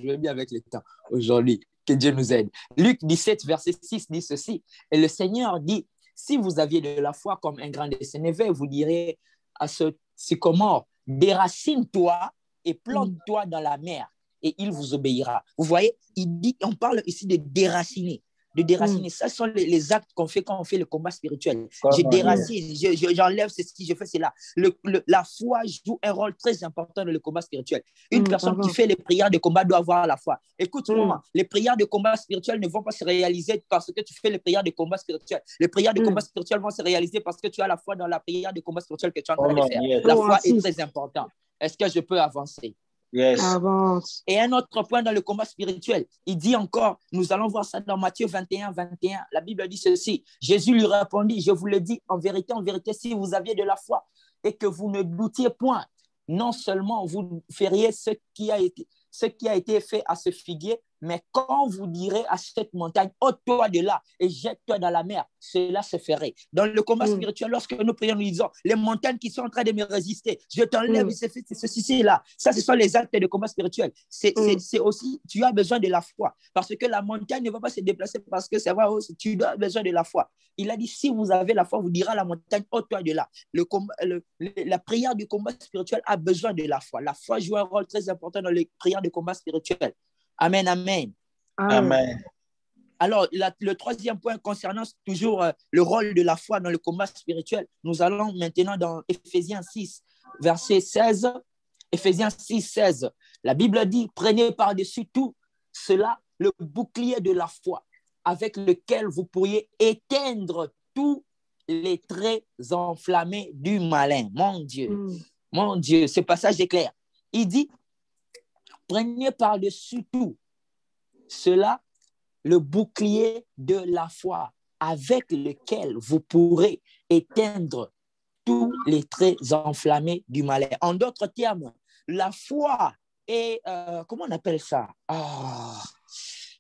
vais bien avec le temps aujourd'hui. Que Dieu nous aide. Luc 17, verset 6 dit ceci. Et le Seigneur dit, si vous aviez de la foi comme un grain de sénévé, vous direz à ce sycomore, déracine-toi et plante-toi dans la mer et il vous obéira. Vous voyez, on parle ici de déraciner. De déraciner. Ça sont les actes qu'on fait quand on fait le combat spirituel. Je déracine, j'enlève ceci, je fais cela. La foi joue un rôle très important dans le combat spirituel. Une personne qui fait les prières de combat doit avoir la foi. Écoute-moi, les prières de combat spirituel ne vont pas se réaliser parce que tu fais les prières de combat spirituel. Les prières de combat spirituel vont se réaliser parce que tu as la foi dans la prière de combat spirituel que tu es en train de faire. La foi est très importante. Est-ce que je peux avancer? Yes. Avance. Et un autre point dans le combat spirituel, il dit encore, nous allons voir ça dans Matthieu 21, 21. La Bible dit ceci. Jésus lui répondit, je vous le dis en vérité, si vous aviez de la foi et que vous ne doutiez point, non seulement vous feriez ce qui a été fait à ce figuier, mais quand vous direz à cette montagne, ôte-toi de là et jette-toi dans la mer, cela se ferait. Dans le combat spirituel, lorsque nous prions, nous disons, les montagnes qui sont en train de me résister, je t'enlève, c'est ceci, là. Ça, ce sont les actes de combat spirituel. C'est aussi, tu as besoin de la foi, parce que la montagne ne va pas se déplacer parce que c'est vrai, tu as besoin de la foi. Il a dit, si vous avez la foi, vous direz à la montagne, ôte-toi de là. La prière du combat spirituel a besoin de la foi. La foi joue un rôle très important dans les prières de combat spirituel. Amen, amen. Amen. Alors, le troisième point concernant toujours le rôle de la foi dans le combat spirituel, nous allons maintenant dans Éphésiens 6, verset 16. Éphésiens 6, 16. La Bible dit, prenez par-dessus tout cela le bouclier de la foi, avec lequel vous pourriez éteindre tous les traits enflammés du malin. Mon Dieu, ce passage est clair. Il dit, prenez par-dessus tout cela le bouclier de la foi avec lequel vous pourrez éteindre tous les traits enflammés du malin. En d'autres termes, la foi est, comment on appelle ça?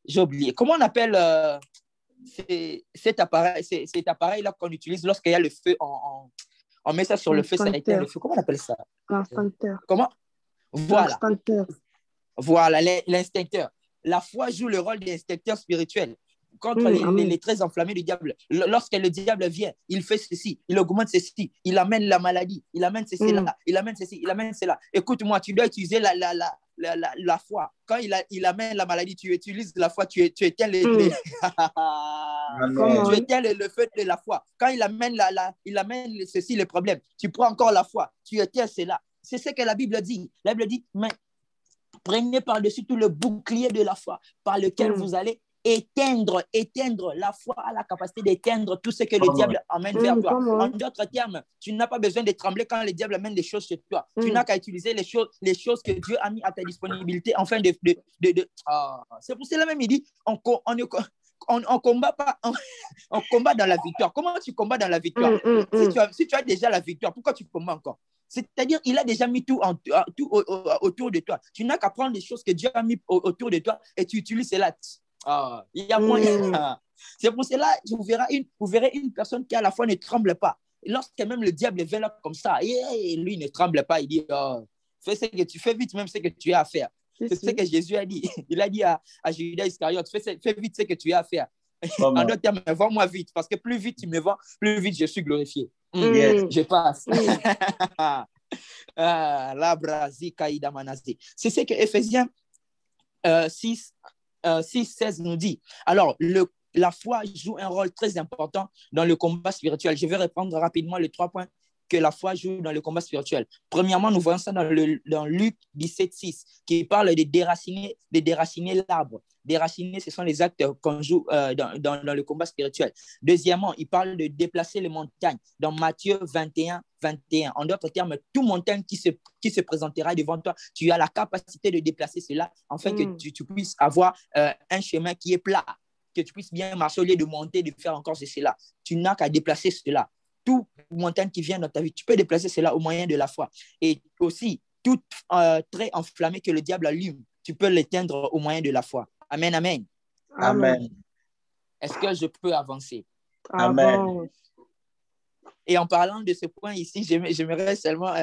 J'ai oublié. Comment on appelle cet appareil-là qu'on utilise lorsqu'il y a le feu, on met ça sur le feu, ça éteint le feu. Comment on appelle ça? L'instincteur. Comment? Voilà. L'instincteur. Voilà, l'instincteur. La foi joue le rôle d'instincteur spirituel contre les traits enflammés du diable. Lorsque le diable vient, il fait ceci, il augmente ceci, il amène la maladie, il amène ceci là, il amène ceci, il amène cela. Écoute-moi, tu dois utiliser la foi. Quand il amène la maladie, tu utilises la foi, tu éteins tu éteins le feu de la foi. Quand il amène ceci, le problème, tu prends encore la foi, tu éteins cela. C'est ce que la Bible dit. La Bible dit, mais prenez par-dessus tout le bouclier de la foi par lequel vous allez éteindre. La foi a la capacité d'éteindre tout ce que le diable amène vers toi. En d'autres termes, tu n'as pas besoin de trembler quand le diable amène des choses chez toi. Tu n'as qu'à utiliser les choses que Dieu a mis à ta disponibilité afin de c'est pour cela même il dit, on combat pas, on combat dans la victoire. Comment tu combats dans la victoire? Si tu as déjà la victoire, pourquoi tu combats encore? C'est-à-dire, il a déjà mis tout autour de toi. Tu n'as qu'à prendre les choses que Dieu a mis autour de toi et tu utilises cela. Il y a moyen. C'est pour cela que vous verrez une personne qui à la fois ne tremble pas. Et lorsque même le diable vient là comme ça, et lui ne tremble pas, il dit, fais ce que tu fais vite même ce que tu as à faire. C'est ce que Jésus a dit. Il a dit à Judas Iscariote, fais vite ce que tu as à faire. En d'autres termes, vends-moi vite, parce que plus vite tu me vends, plus vite je suis glorifié. Je passe. La Brasi Kaïda Manasi. C'est ce que Éphésiens 6, 16 nous dit. Alors, la foi joue un rôle très important dans le combat spirituel. Je vais répondre rapidement les 3 points que la foi joue dans le combat spirituel. Premièrement, nous voyons ça dans Luc 17, 6, qui parle de déraciner l'arbre. Déraciner, ce sont les actes qu'on joue dans le combat spirituel. Deuxièmement, il parle de déplacer les montagnes dans Matthieu 21, 21. En d'autres termes, toute montagne qui se présentera devant toi, tu as la capacité de déplacer cela afin que tu puisses avoir un chemin qui est plat, que tu puisses bien marcher au lieu de monter, de faire encore cela. Tu n'as qu'à déplacer cela. Toute montagne qui vient dans ta vie, tu peux déplacer cela au moyen de la foi. Et aussi, tout trait enflammé que le diable allume, tu peux l'éteindre au moyen de la foi. Amen, amen. Amen. Est-ce que je peux avancer? Amen. Et en parlant de ce point ici, j'aimerais seulement...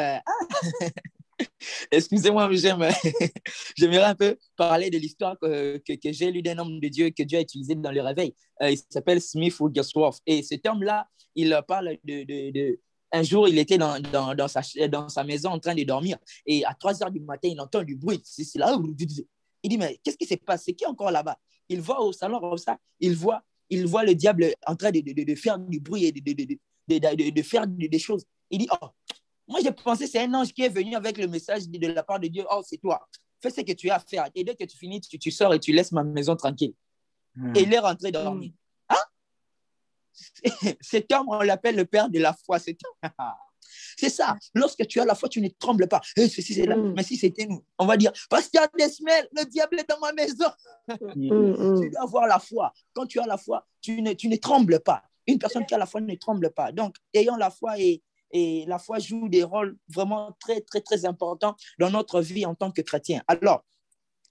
Excusez-moi, j'aimerais un peu parler de l'histoire que j'ai lue d'un homme de Dieu que Dieu a utilisé dans le réveil. Il s'appelle Smith Wigglesworth. Et cet homme-là, il parle un jour, il était dans sa maison en train de dormir. Et à 3 heures du matin, il entend du bruit. C'est là. Il dit, mais qu'est-ce qui s'est passé? C'est qui encore là-bas? Il voit au salon comme ça, il voit le diable en train de faire du bruit et de faire des choses. Il dit, oh, moi j'ai pensé c'est un ange qui est venu avec le message de la part de Dieu. Oh, c'est toi. Fais ce que tu as à faire. Et dès que tu finis, tu sors et tu laisses ma maison tranquille. Et il est rentré dormir. Cet homme, on l'appelle le père de la foi. C'est ça. Lorsque tu as la foi, tu ne trembles pas. Ceci, c'est là. Mais si c'était nous, on va dire, Pasteur Desmel, le diable est dans ma maison. Tu dois avoir la foi. Quand tu as la foi, tu ne trembles pas. Une personne qui a la foi ne tremble pas. Donc, ayant la foi et la foi joue des rôles vraiment très, très, très importants dans notre vie en tant que chrétien. Alors,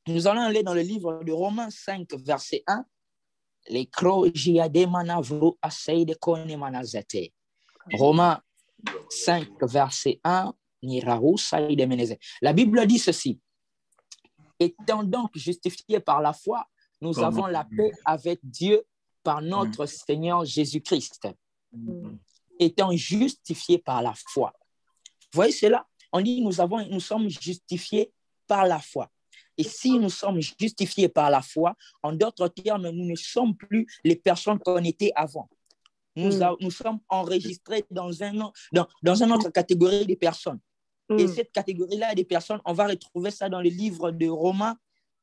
nous allons aller dans le livre de Romains 5, verset 1. Romains 5, verset 1. La Bible dit ceci. Étant donc justifiés par la foi, nous avons la paix avec Dieu par notre Seigneur Jésus-Christ. Étant justifiés par la foi. Vous voyez cela? On dit nous sommes justifiés par la foi. Et si nous sommes justifiés par la foi, en d'autres termes, nous ne sommes plus les personnes qu'on était avant. Nous sommes enregistrés dans une autre catégorie de personnes. Et cette catégorie-là des personnes, on va retrouver ça dans le livre de Romains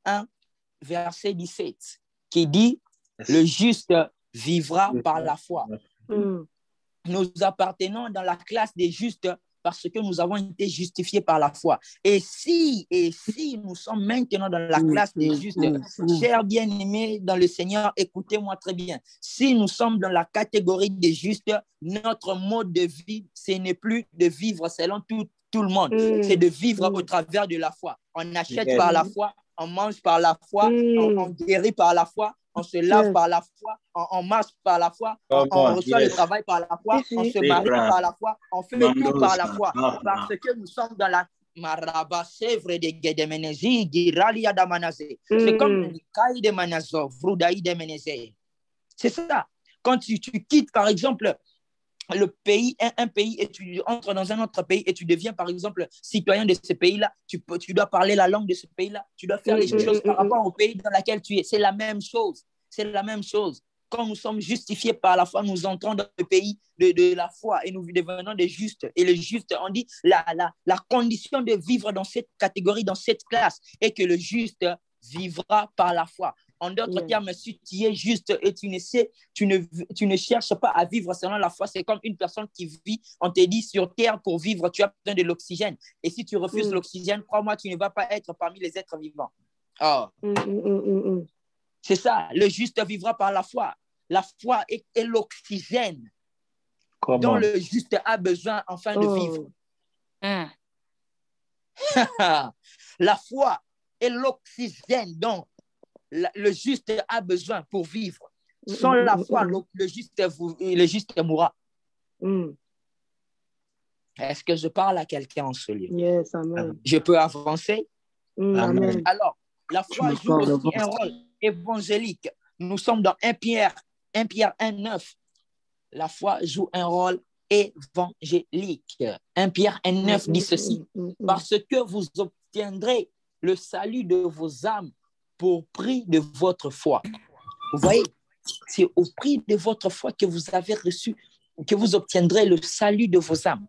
1, verset 17, qui dit « Le juste vivra par la foi ». Nous appartenons dans la classe des justes parce que nous avons été justifiés par la foi. Et si nous sommes maintenant dans la classe des justes, chers bien-aimés dans le Seigneur, écoutez-moi très bien. Si nous sommes dans la catégorie des justes, notre mode de vie, ce n'est plus de vivre selon tout le monde, c'est de vivre au travers de la foi. On achète par la foi, on mange par la foi, on guérit par la foi, on se lave par la foi, on marche par la foi, on reçoit le travail par la foi, on se marie par la foi, on fait tout par la foi, parce que nous sommes dans la c'est comme c'est ça. Quand tu quittes, par exemple, le pays, un pays, et tu entres dans un autre pays et tu deviens, par exemple, citoyen de ce pays-là, tu dois parler la langue de ce pays-là, tu dois faire les choses par rapport au pays dans lequel tu es. C'est la même chose. C'est la même chose. Quand nous sommes justifiés par la foi, nous entrons dans le pays de la foi et nous devenons des justes. Et les justes, on dit, la condition de vivre dans cette catégorie, dans cette classe, est que le juste vivra par la foi. En d'autres termes, si tu es juste et tu ne cherches pas à vivre selon la foi, c'est comme une personne qui vit, on te dit sur terre pour vivre, tu as besoin de l'oxygène. Et si tu refuses l'oxygène, crois-moi, tu ne vas pas être parmi les êtres vivants. Oh. C'est ça, le juste vivra par la foi. La foi est l'oxygène dont le juste a besoin afin de vivre. La foi est l'oxygène dont le juste a besoin pour vivre. Sans la foi, le juste mourra. Est-ce que je parle à quelqu'un en ce lieu? Yes, amen. Je peux avancer? Amen. Alors, la foi joue aussi un rôle évangélique. Nous sommes dans 1 Pierre 1:9. La foi joue un rôle évangélique. 1 Pierre 1:9 dit ceci. Parce que vous obtiendrez le salut de vos âmes pour prix de votre foi. Vous voyez, c'est au prix de votre foi que vous avez reçu, que vous obtiendrez le salut de vos âmes.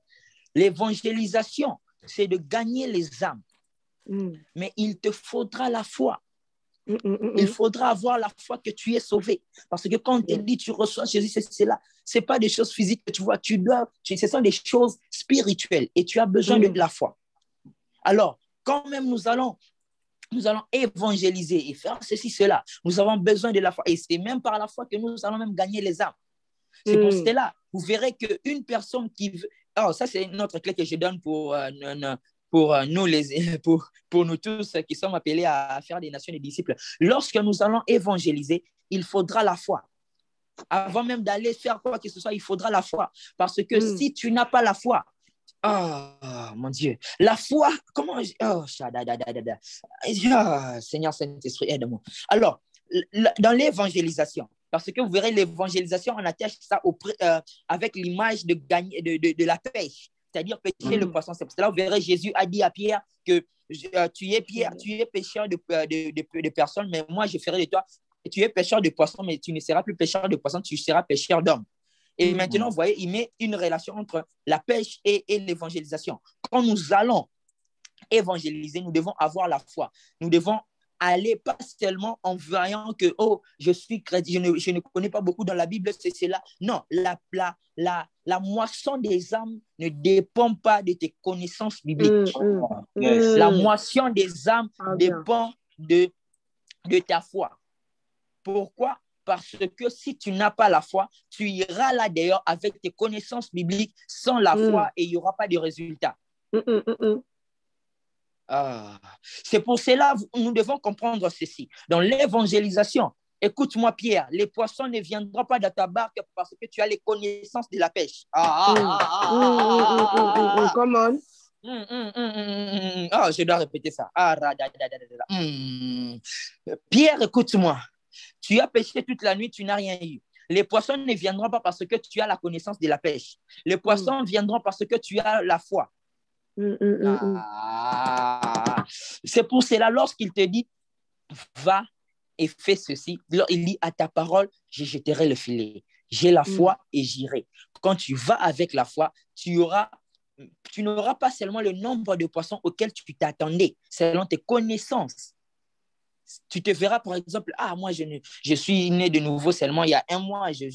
L'évangélisation, c'est de gagner les âmes. Mais il te faudra la foi. Il faudra avoir la foi que tu es sauvé. Parce que quand on te dit tu reçois Jésus, c'est là. Ce n'est pas des choses physiques que tu vois. Ce sont des choses spirituelles et tu as besoin de la foi. Alors, quand même nous allons évangéliser et faire ceci, cela, nous avons besoin de la foi. Et c'est même par la foi que nous allons même gagner les âmes. C'est pour cela, vous verrez qu'une personne qui veut... Oh, ça, c'est une autre clé que je donne pour nous tous qui sommes appelés à faire des nations des disciples. Lorsque nous allons évangéliser, il faudra la foi. Avant même d'aller faire quoi que ce soit, il faudra la foi. Parce que si tu n'as pas la foi, Oh, mon Dieu. La foi, comment... Oh, Seigneur Saint-Esprit, aide-moi. Alors, dans l'évangélisation, parce que vous verrez, l'évangélisation, on attache ça avec l'image de, gagner, de la pêche, c'est-à-dire pêcher le poisson. C'est pour cela, vous verrez, Jésus a dit à Pierre que tu es Pierre, tu es pêcheur de personnes, mais moi, je ferai de toi, tu es pêcheur de poissons, mais tu ne seras plus pêcheur de poissons, tu seras pêcheur d'hommes. Et maintenant, vous voyez, il met une relation entre la pêche et l'évangélisation. Quand nous allons évangéliser, nous devons avoir la foi. Nous devons aller pas seulement en voyant que, oh, je suis chrétien, je ne connais pas beaucoup dans la Bible, c'est cela. Non, la moisson des âmes ne dépend pas de tes connaissances bibliques. La moisson des âmes dépend de ta foi. Pourquoi? Parce que si tu n'as pas la foi, tu iras là d'ailleurs avec tes connaissances bibliques sans la foi et il n'y aura pas de résultat. C'est pour cela que nous devons comprendre ceci. Dans l'évangélisation, écoute-moi Pierre, les poissons ne viendront pas dans ta barque parce que tu as les connaissances de la pêche. Come on. Je dois répéter ça. Pierre, écoute-moi. Tu as pêché toute la nuit, tu n'as rien eu. Les poissons ne viendront pas parce que tu as la connaissance de la pêche. Les poissons viendront parce que tu as la foi. C'est pour cela, lorsqu'il te dit, va et fais ceci, il dit, à ta parole, je jetterai le filet. J'ai la foi et j'irai. Quand tu vas avec la foi, tu n'auras pas seulement le nombre de poissons auxquels tu t'attendais, selon tes connaissances. Tu te verras, par exemple, moi, je suis né de nouveau seulement il y a un mois, je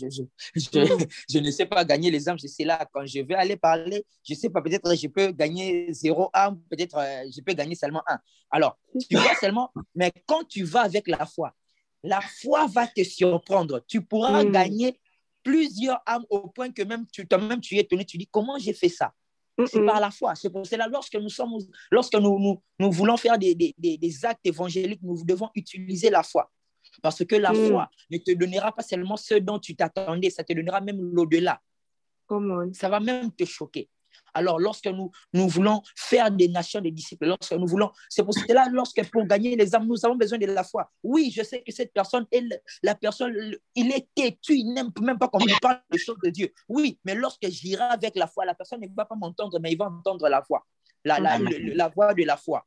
ne sais pas gagner les âmes, je sais là, quand je vais aller parler, je ne sais pas, peut-être je peux gagner 0 âme, peut-être je peux gagner seulement 1. Alors, tu vois seulement, mais quand tu vas avec la foi va te surprendre. Tu pourras gagner plusieurs âmes au point que même toi-même, tu es étonné, tu dis, comment j'ai fait ça? C'est par la foi. C'est pour cela, lorsque nous voulons faire des actes évangéliques, nous devons utiliser la foi. Parce que la foi ne te donnera pas seulement ce dont tu t'attendais, ça te donnera même l'au-delà. Ça va même te choquer. Alors, lorsque nous voulons faire des nations, des disciples, c'est pour cela, pour gagner les âmes, nous avons besoin de la foi. Oui, je sais que cette personne, il est têtu, il n'aime même pas qu'on lui parle des choses de Dieu. Oui, mais lorsque j'irai avec la foi, la personne ne va pas m'entendre, mais il va entendre la voix, la voix de la foi.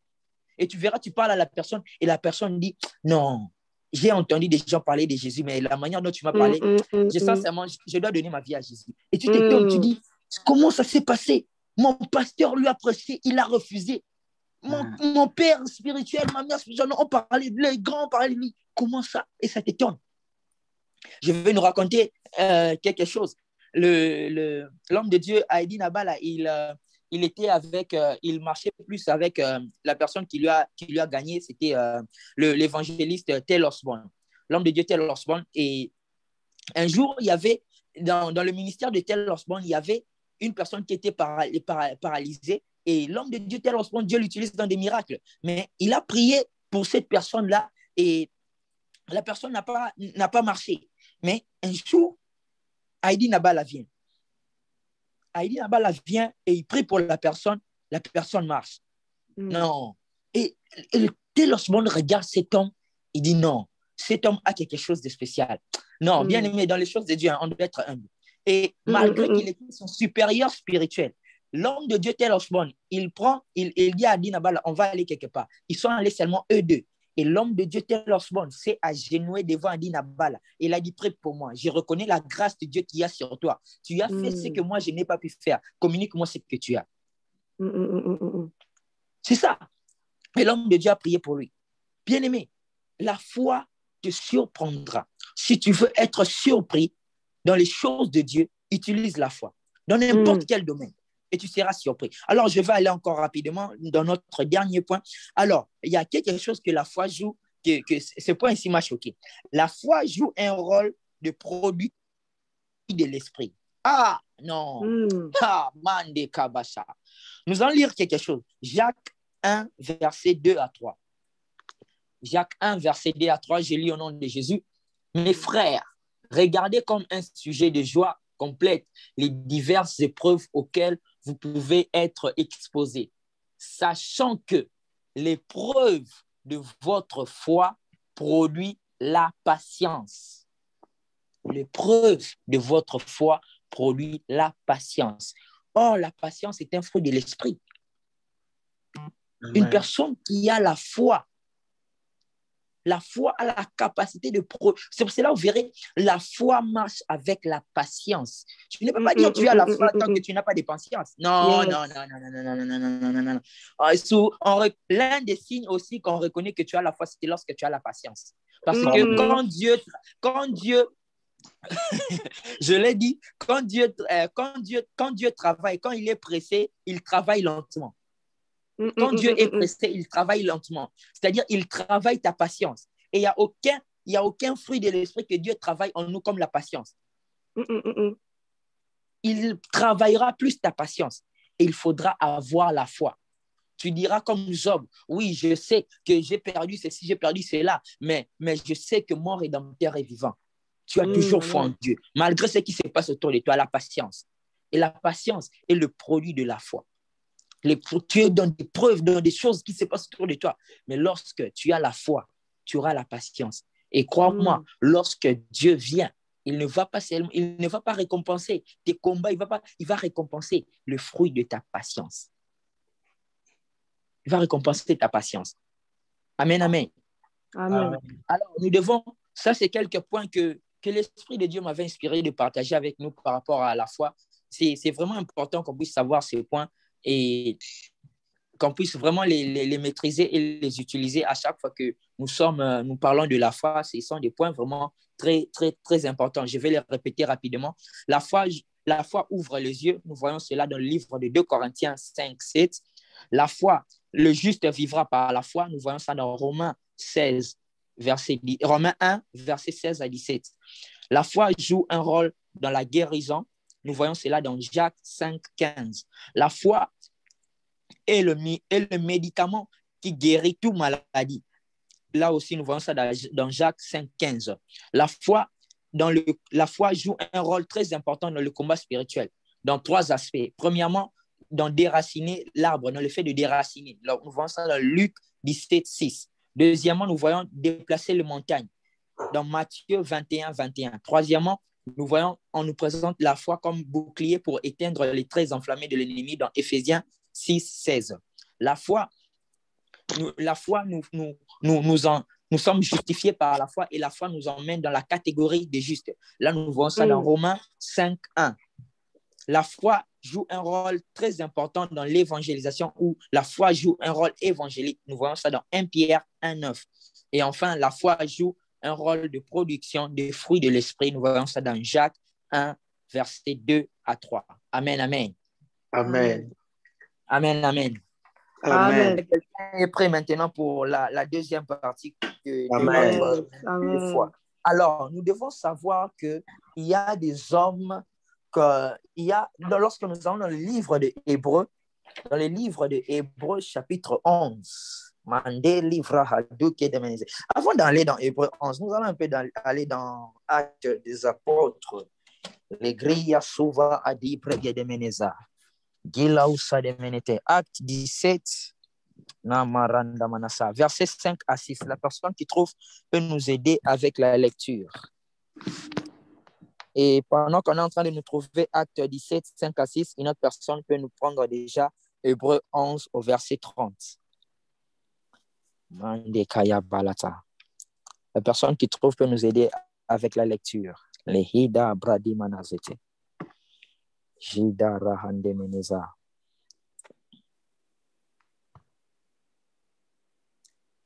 Et tu verras, tu parles à la personne et la personne dit, non, j'ai entendu des gens parler de Jésus, mais la manière dont tu m'as parlé, sincèrement, je dois donner ma vie à Jésus. Et tu t'étonnes, tu dis, comment ça s'est passé? Mon pasteur lui a prêché, il a refusé. Mon père spirituel, ma mère spirituelle, on parlait, les grands parlaient de lui. Comment ça? Et ça t'étonne. Je vais nous raconter quelque chose. L'homme de Dieu, Heidi Nabala, il marchait plus avec la personne qui lui a gagné, c'était l'évangéliste Taylor Osborn. L'homme de Dieu Taylor Osborn. Et un jour, il y avait, dans le ministère de Taylor Osborn, il y avait une personne qui était paralysée. Et l'homme de Dieu Taylor Osborn, Dieu l'utilise dans des miracles. Mais il a prié pour cette personne-là et la personne n'a pas marché. Mais un jour, Heidi Nabala vient. Heidi Nabala vient et il prie pour la personne marche. Non. Et Taylor Osborn regarde cet homme, il dit non, cet homme a quelque chose de spécial. Non, bien aimé, dans les choses de Dieu, on doit être humble. Et malgré qu'il était son supérieur spirituel, l'homme de Dieu, Taylor Osborn, il dit à Heidi Nabala, on va aller quelque part. Ils sont allés seulement eux deux. Et l'homme de Dieu, Taylor Osborn, s'est agenouillé devant Heidi Nabala. Il a dit, prie pour moi. Je reconnais la grâce de Dieu qui y a sur toi. Tu as fait ce que moi, je n'ai pas pu faire. Communique-moi ce que tu as. C'est ça. Et l'homme de Dieu a prié pour lui. Bien-aimé, la foi te surprendra. Si tu veux être surpris dans les choses de Dieu, utilise la foi. Dans n'importe quel domaine. Et tu seras surpris. Alors, je vais aller encore rapidement dans notre dernier point. Alors, il y a quelque chose que la foi joue, que ce point ici m'a choqué. La foi joue un rôle de produit de l'esprit. Ah, non. Mande kabasha. Nous allons lire quelque chose. Jacques 1, verset 2 à 3. Jacques 1, verset 2 à 3, je lis au nom de Jésus. Mes frères, regardez comme un sujet de joie complète les diverses épreuves auxquelles vous pouvez être exposé, sachant que l'épreuve de votre foi produit la patience. L'épreuve de votre foi produit la patience. Or, la patience est un fruit de l'esprit. Une personne qui a la foi a la capacité de... C'est pour cela que vous verrez, la foi marche avec la patience. Tu ne peux pas dire que tu as la foi tant que tu n'as pas de patience. Non, Yes. non, non, non, non, non, non, non, non, non, non, non. L'un des signes aussi qu'on reconnaît que tu as la foi, c'est lorsque tu as la patience. Parce que quand Dieu je l'ai dit, quand Dieu travaille, quand il est pressé, il travaille lentement. Quand Dieu est pressé, il travaille lentement. C'est-à-dire, il travaille ta patience. Et il n'y a aucun fruit de l'esprit que Dieu travaille en nous comme la patience. Il travaillera plus ta patience. Et il faudra avoir la foi. Tu diras comme Job, oui, je sais que j'ai perdu ceci, j'ai perdu cela, mais je sais que mon Rédempteur est vivant. Tu as toujours foi en Dieu. Malgré ce qui se passe autour de toi, la patience. Et la patience est le produit de la foi. Tu es dans des preuves, dans des choses qui se passent autour de toi. Mais lorsque tu as la foi, tu auras la patience. Et crois-moi, lorsque Dieu vient, il ne va pas récompenser tes combats, il va récompenser le fruit de ta patience. Il va récompenser ta patience. Amen, amen. Amen. Alors, nous devons, ça c'est quelques points que l'Esprit de Dieu m'avait inspiré de partager avec nous par rapport à la foi. C'est vraiment important qu'on puisse savoir ces points et qu'on puisse vraiment les maîtriser et les utiliser à chaque fois que nous parlons de la foi. Ce sont des points vraiment très, très, très importants. Je vais les répéter rapidement. La foi ouvre les yeux. Nous voyons cela dans le livre de 2 Corinthiens 5, 7. La foi, le juste vivra par la foi. Nous voyons ça dans Romains 1, verset 16 à 17. La foi joue un rôle dans la guérison. Nous voyons cela dans Jacques 5, 15. La foi est le médicament qui guérit toute maladie. Là aussi, nous voyons ça dans Jacques 5, 15. La foi joue un rôle très important dans le combat spirituel, dans 3 aspects. Premièrement, dans déraciner l'arbre, dans le fait de déraciner. Là, nous voyons ça dans Luc 17, 6. Deuxièmement, nous voyons déplacer les montagnes dans Matthieu 21, 21. Troisièmement, on nous présente la foi comme bouclier pour éteindre les traits enflammés de l'ennemi dans Éphésiens 6, 16. La foi, nous sommes justifiés par la foi et la foi nous emmène dans la catégorie des justes. Là, nous voyons ça dans Romains 5, 1. La foi joue un rôle très important dans l'évangélisation ou la foi joue un rôle évangélique. Nous voyons ça dans 1 Pierre 1, 9. Et enfin, la foi joue un rôle de production des fruits de l'esprit. Nous voyons ça dans Jacques 1, verset 2 à 3. Amen, amen. Amen. Amen, amen. Amen. Quelqu'un est prêt maintenant pour la deuxième partie de notre foi. Alors, nous devons savoir qu'il y a des hommes lorsque nous allons dans le livre de Hébreux, chapitre 11, avant d'aller dans Hébreux 11, nous allons un peu aller dans Actes des apôtres. Les grilles souvent à dire de Meneza. Acte 17, verset 5 à 6. La personne qui trouve peut nous aider avec la lecture. Et pendant qu'on est en train de nous trouver Acte 17, 5 à 6, une autre personne peut nous prendre déjà Hébreux 11 au verset 30. La personne qui trouve peut nous aider avec la lecture. Lehida Bradi Manazete. Jida Rahande Meneza.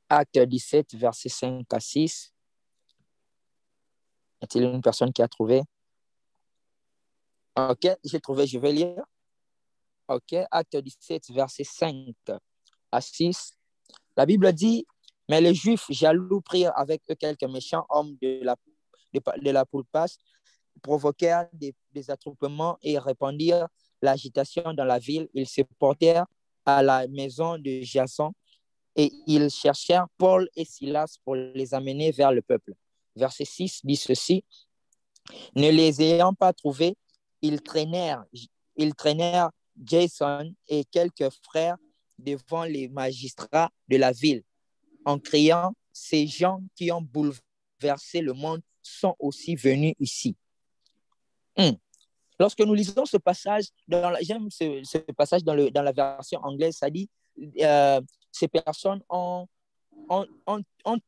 Acte 17, verset 5 à 6. Est-il une personne qui a trouvé? Ok, j'ai trouvé, je vais lire. Ok, Acte 17, verset 5 à 6. La Bible dit, mais les Juifs jaloux prirent avec eux quelques méchants hommes de la Poulpasse, provoquèrent des attroupements et répandirent l'agitation dans la ville. Ils se portèrent à la maison de Jason et ils cherchèrent Paul et Silas pour les amener vers le peuple. Verset 6 dit ceci, ne les ayant pas trouvés, ils traînèrent Jason et quelques frères devant les magistrats de la ville en criant, ces gens qui ont bouleversé le monde sont aussi venus ici. Lorsque nous lisons ce passage, j'aime ce passage dans la version anglaise, ça dit ces personnes ont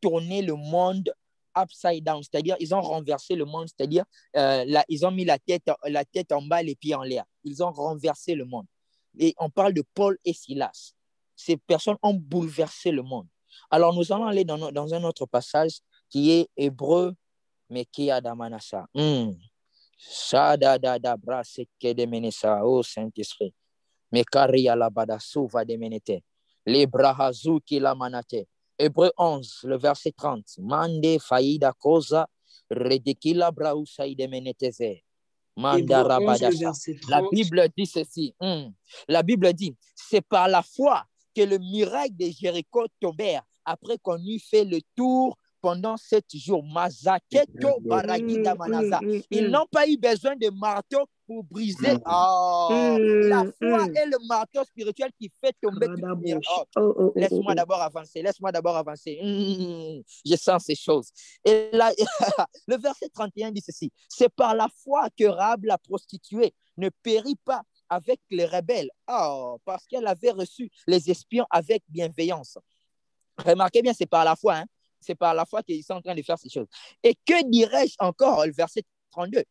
tourné le monde upside down, c'est-à-dire ils ont renversé le monde, c'est-à-dire ils ont mis la tête en bas, les pieds en l'air. Ils ont renversé le monde. Et on parle de Paul et Silas. Ces personnes ont bouleversé le monde. Alors nous allons aller dans un autre passage qui est Hébreu, mais qui est Adamanasa. Oh Saint-Esprit. Mekari alabada souva de menete. Les brahazu qui la manate. Hébreu 11, le verset 30. Mande faïda cosa redekila brausaï de meneteze. Mandarabadasa. La Bible dit ceci. La Bible dit, c'est par la foi que le miracle de Jéricho tombèrent après qu'on eut fait le tour pendant 7 jours. Mazaketo baragida manaza. Ils n'ont pas eu besoin de marteau pour briser. La foi est le marteau spirituel qui fait tomber tout le miracle. Laisse-moi d'abord avancer. Je sens ces choses. Et là, le verset 31 dit ceci. C'est par la foi que Rahab la prostituée ne périt pas avec les rebelles. Parce qu'elle avait reçu les espions avec bienveillance. Remarquez bien, c'est par la foi, hein? C'est par la foi qu'ils sont en train de faire ces choses. Et que dirais-je encore, le verset 32?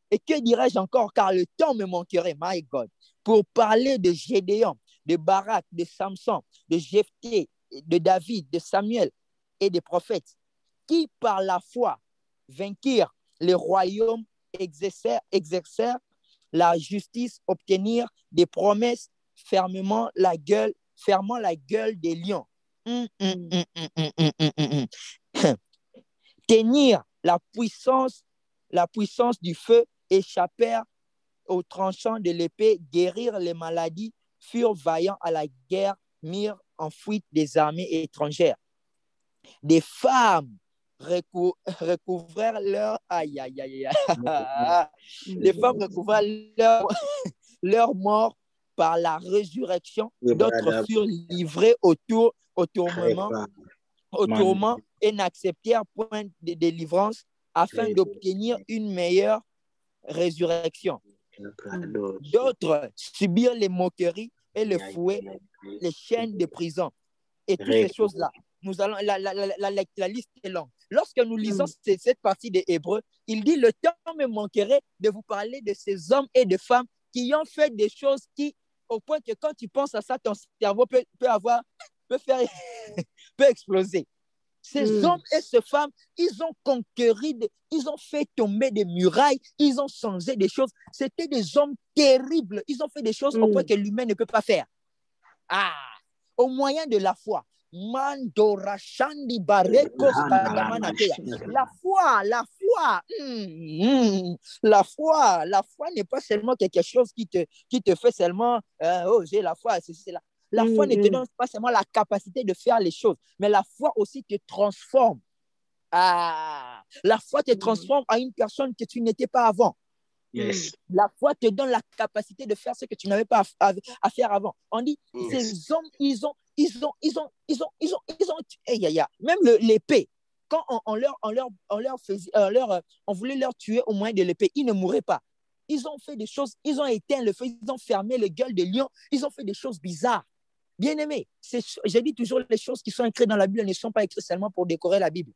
Et que dirais-je encore, car le temps me manquerait, my God, pour parler de Gédéon, de Barak, de Samson, de Jephthé, de David, de Samuel et des prophètes, qui par la foi vainquirent les royaumes, exercèrent la justice, obtenir des promesses, fermant la gueule des lions. Tenir la puissance du feu, échappèrent aux tranchants de l'épée, guérir les maladies, furent vaillants à la guerre, mirent en fuite des armées étrangères. Des femmes recouvrèrent leur des femmes recouvrèrent leur mort par la résurrection, d'autres furent livrés au tourment et n'acceptèrent point de délivrance afin d'obtenir une meilleure résurrection. D'autres subirent les moqueries et le fouet, les chaînes de prison et toutes ces choses-là. Nous allons, la liste est longue. Lorsque nous lisons cette partie des Hébreux, il dit, le temps me manquerait de vous parler de ces hommes et de femmes qui ont fait des choses qui, au point que quand tu penses à ça, ton cerveau peut exploser. Ces hommes et ces femmes, ils ont conquéri, ils ont fait tomber des murailles, ils ont changé des choses. C'était des hommes terribles. Ils ont fait des choses au point que l'humain ne peut pas faire. Au moyen de la foi. La foi n'est pas seulement quelque chose qui te fait seulement, j'ai la foi, c'est là. La foi ne te donne pas seulement la capacité de faire les choses, mais la foi aussi te transforme. La foi te transforme à une personne que tu n'étais pas avant. Yes. La foi te donne la capacité de faire ce que tu n'avais pas à faire avant. On dit, ces hommes, même l'épée, quand on voulait leur tuer au moyen de l'épée, ils ne mouraient pas. Ils ont fait des choses, ils ont éteint le feu, ils ont fermé le gueule de lion, ils ont fait des choses bizarres. Bien-aimés, j'ai dit toujours, les choses qui sont écrites dans la Bible ne sont pas écrites seulement pour décorer la Bible.